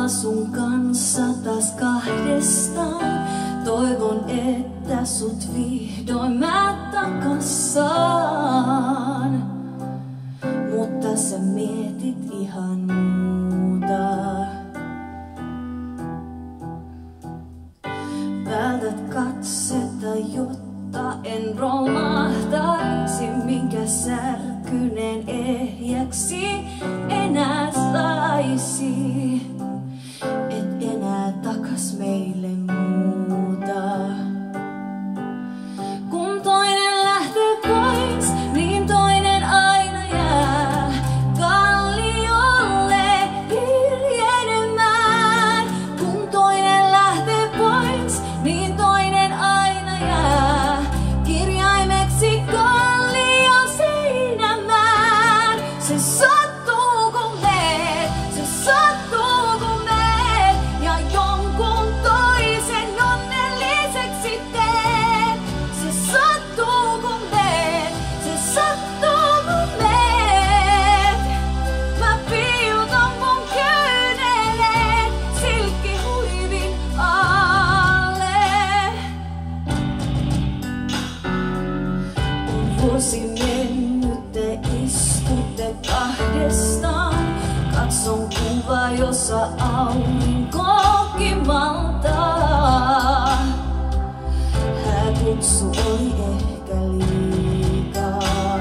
olla sun kanssa taas kahdestaan. Toivon, että sut vihdoin mä takas saan. Mutta sä mietit ihan muuta. Vältät katsetta, jotta en romahtaisi, minkä särkyneen ehjäksi enää saisi. Et enää takas meille muuta. Kun toinen lähtee pois, niin toinen aina jää kalliolle hiljenemään. Kun toinen lähtee pois, niin toinen aina jää kirjaimeksi kallion seinämään. Se sattuu kun meet, se sattuu kun meet ja jonkun toisen onnelliseksi teet. Se sattuu kun meet, se sattuu kun meet. Mä piilotan mun kyyneleet silkkihuivin alle. On vuosi mennyt, te istutte kahdestaan. Katson kuva, jossa aurinko kimaltaa. Hääkutsu oli ehkä liikaa.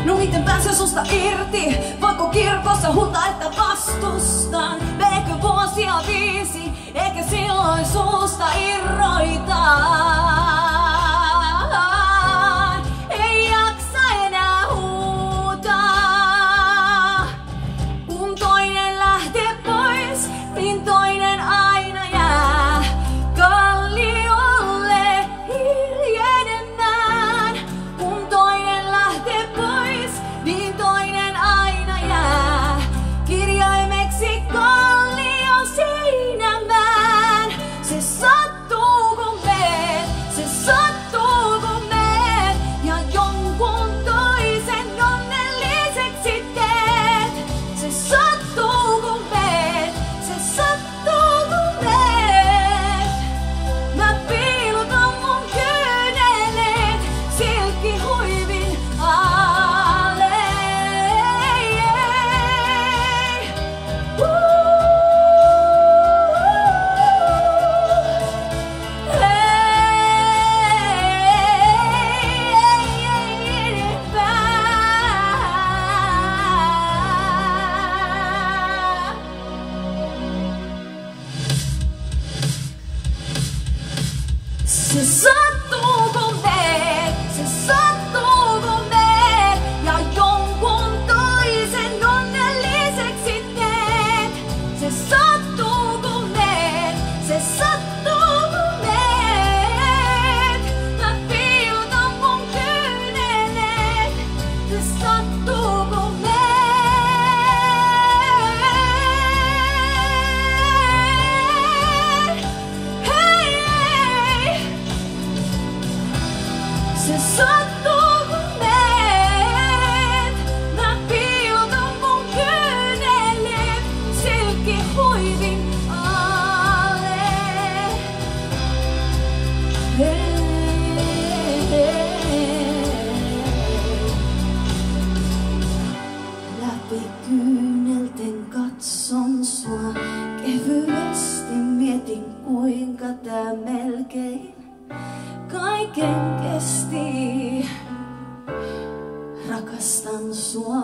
No miten pääsen susta irti? Voiko kirkossa huutaa, että vastustan? Veikö vuosia 5, eikä silloin suusta irroitaa? Ei jaksa enää huutaa. Kun toinen lähtee pois, niin toinen aina jää kalliolle hiljenemään. Kun toinen lähtee pois, niin toinen aina jää kirjaimeksi kallion seinämään. Se sattuu kun meet, se sattuu kun meet ja jonkun toisen onnelliseksi teet. Se sattuu kun meet, se sattuu kun meet. Mä piilotan mun kyyneleet silkkihuivin alle. Se sattuu kun meet, se sattuu kun meet ja jonkun toisen onnelliseksi teet. Se sattuu kun meet, se sattuu kun meet. Mä piilotan mun kyyneleet, se sattuu kun meet. Se sattuu kun meet. Mä piilotan mun kyyneleet silkkihuivin alle. Läpi kyynelten katson sua. Kevyesti mietin kuinka tää melkein kaiken kesti. Rakastan sua.